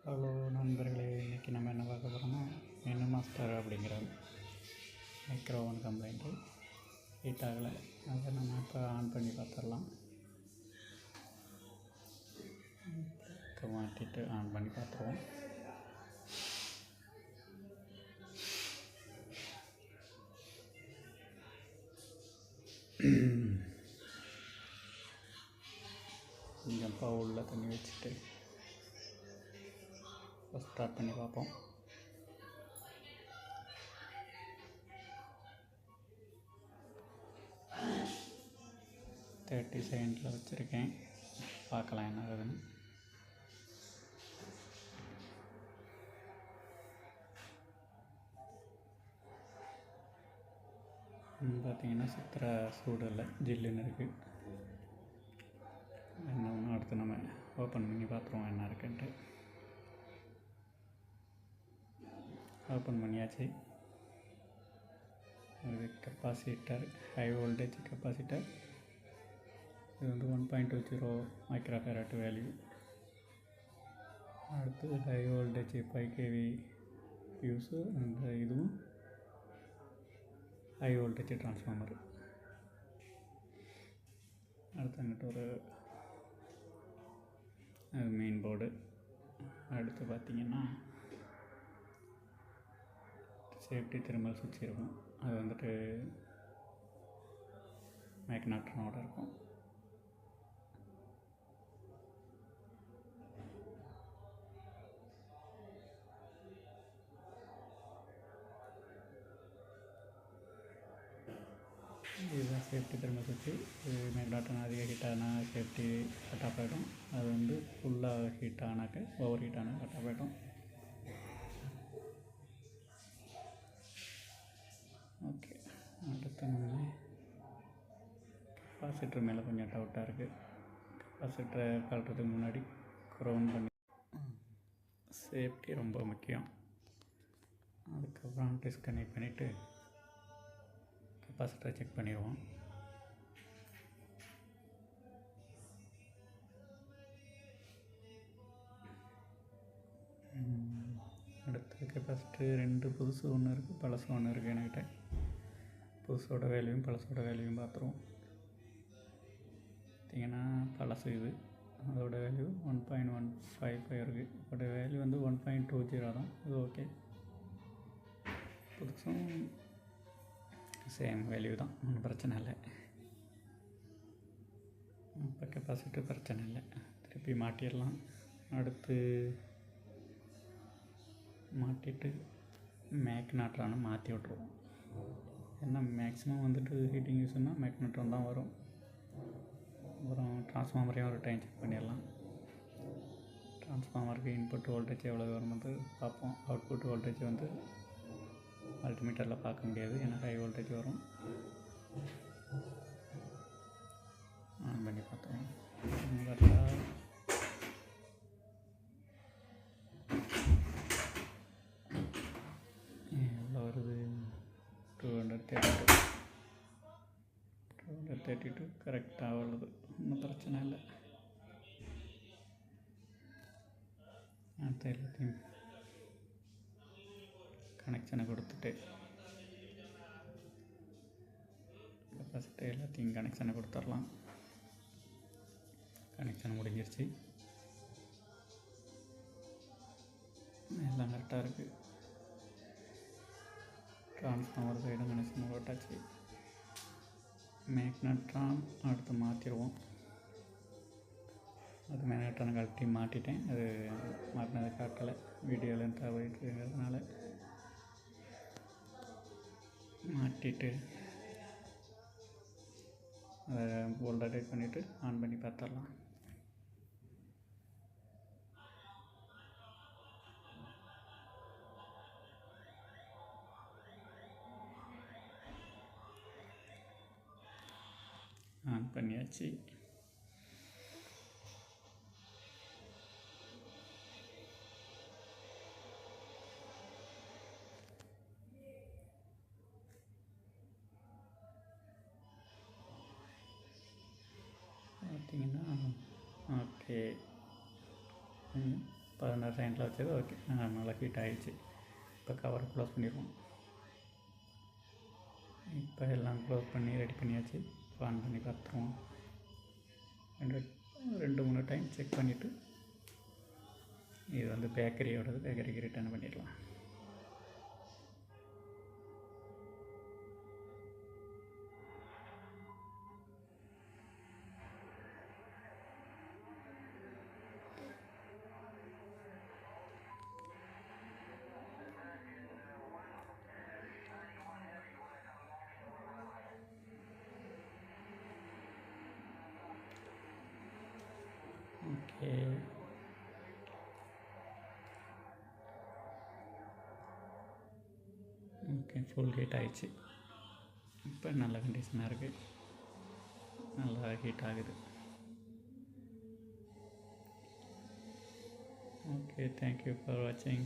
Hello நண்பர்களே, இன்றைக்கி நம்ம என்ன பார்க்க போகிறோம்னா மெனு மாஸ்டர் அப்படிங்கிற மைக்ரோ ஓவன் கம்ப்ளைண்ட்டு ஹீட் ஆகலை. அதை நம்ம இப்போ ஆன் பண்ணி பார்த்துடலாம். மாட்டிட்டு ஆன் பண்ணி பார்த்துருவோம். கொஞ்சம் பவுலில் தண்ணி வச்சுட்டு ஸ்டார்ட் பண்ணி பார்ப்போம். தேர்ட்டி செகண்டில் வச்சுருக்கேன். பார்க்கலாம் என்ன ஆகுதுன்னு. பார்த்தீங்கன்னா சுத்திர சூடு இல்லை, ஜில்லுன்னு இருக்குது. என்ன ஒன்று அடுத்து நம்ம ஓப்பன் பண்ணி பார்த்துருவோம் என்ன இருக்குன்ட்டு. ஓப்பன் பண்ணியாச்சு. இது கெப்பாசிட்டர், ஹை வோல்டேஜ் கெப்பாசிட்டர். இது வந்து 1.20 மைக்ரோஃபாரட் வேல்யூ. அடுத்து ஹை வோல்டேஜ் 5 kV ஃபியூஸு. அந்த இதுவும் ஹை வோல்டேஜ் ட்ரான்ஸ்ஃபார்மரு. அடுத்து அங்கிட்ட ஒரு மெயின் போர்டு. அடுத்து பார்த்திங்கன்னா சேஃப்டி தெர்மல் சுவிட்ச் இருக்கும். அது வந்துட்டு மேக்னாட்ரனோட இருக்கும். இதுதான் சேஃப்டி தெர்மல் சுவிட்சு. இது மேக்னாட்ரன் அதிக ஹீட் ஆனால் சேஃப்டி கட் ஆஃப் ஆகிடும். அது வந்து ஃபுல்லாக ஹீட் ஆனாக்க ஓவர் ஹீட் ஆனால் கட் ஆஃப் ஆகிடும். ஓகே, அடுத்து நம்ம கெப்பாசிட்டர் மேலே கொஞ்சம் டவுட்டாக இருக்குது. கெப்பாசிட்டரை கழட்டுறதுக்கு முன்னாடி க்ரௌண்ட் பண்ணி, சேஃப்டி ரொம்ப முக்கியம். அதுக்கப்புறம் டிஸ்கனெக்ட் பண்ணிவிட்டு கெப்பாசிட்டரை செக் பண்ணிடுவோம். அடுத்து கெப்பாசிட்டர் 2 புதுசு ஒன்று இருக்குது, பழசு ஒன்று இருக்குது என்கிட்ட. புதுசோட வேல்யூவும் பழசோட வேல்யூவும் பார்த்துருவோம். பார்த்திங்கன்னா பழசு இது, அதோட வேல்யூ 1.155 இருக்குது. இதோட வேல்யூ வந்து 1.20 தான். இது ஓகே. புதுசும் சேம் வேல்யூ தான், ஒன்றும் பிரச்சனை இல்லை. இப்போ கெப்பாசிட்டர் பிரச்சனை இல்லை, திருப்பி மாட்டிடலாம். அடுத்து மாட்டிட்டு மேக்னாட்ரானை மாற்றி விட்ருவோம். ஏன்னா மேக்ஸிமம் வந்துட்டு ஹீட்டிங் யூஸ்னால் மேக்னாட்ரான் தான் வரும். அப்புறம் ட்ரான்ஸ்ஃபார்மரையும் ஒரு டைம் செக் பண்ணிடலாம். ட்ரான்ஸ்ஃபார்மருக்கு இன்புட் வோல்டேஜ் எவ்வளோ வரும்போது பார்ப்போம். அவுட்புட் வோல்டேஜ் வந்து மல்டிமீட்டரில் பார்க்க முடியாது, ஏன்னா ஹை வோல்டேஜ் வரும். ஆன் பண்ணி பார்த்தோம். எவ்வளோ வருது? 232 கரெக்டாக வருது, ஒன்றும் பிரச்சனை இல்லை. அடுத்து எல்லாத்தையும் கனெக்ஷனை கொடுத்துட்டு கெப்பாசிட்டி எல்லாத்தையும் கனெக்ஷனை கொடுத்துடலாம். கனெக்ஷன் முடிஞ்சிருச்சு, எல்லாம் கரெக்டாக இருக்குது. ட்ரான்ஸ்ஃபார்மர் சைடும் கனெக்ஷன் போட்டாச்சு. மேக்னாட்ரான் அடுத்து மாற்றிடுவோம். அது மேக்னாட்ரான் கழட்டி மாட்டிட்டேன். அது மாட்டினதை காட்டலை, வீடியோ லென்த்தாக போயிட்டுருக்கிறதுனால. மாட்டிட்டு அதை போல்டாக டைட் பண்ணிவிட்டு ஆன் பண்ணி பார்த்துடலாம். ஆன் பண்ணியாச்சு. பார்த்திங்கன்னா ஓகே. 16 செகண்டில் வச்சது ஓகே நல்லா ஹீட் ஆகிடுச்சு. இப்போ கவர் க்ளோஸ் பண்ணிடுவோம். இப்போ எல்லாம் க்ளோஸ் பண்ணி ரெடி பண்ணியாச்சு. இப்போ ஆன் பண்ணி பார்த்துருவோம். 2-3 டைம் செக் பண்ணிவிட்டு இது வந்து பேக்கரியோடது, பேக்கரிக்கு ரிட்டர்ன் பண்ணிடலாம். ஓகே, ஓகே ஃபுல் ஹீட் ஆகிடுச்சு. இப்போ நல்ல கண்டிஷனாக இருக்குது, நல்லா ஹீட் ஆகுது. ஓகே, தேங்க்யூ ஃபார் வாட்சிங்.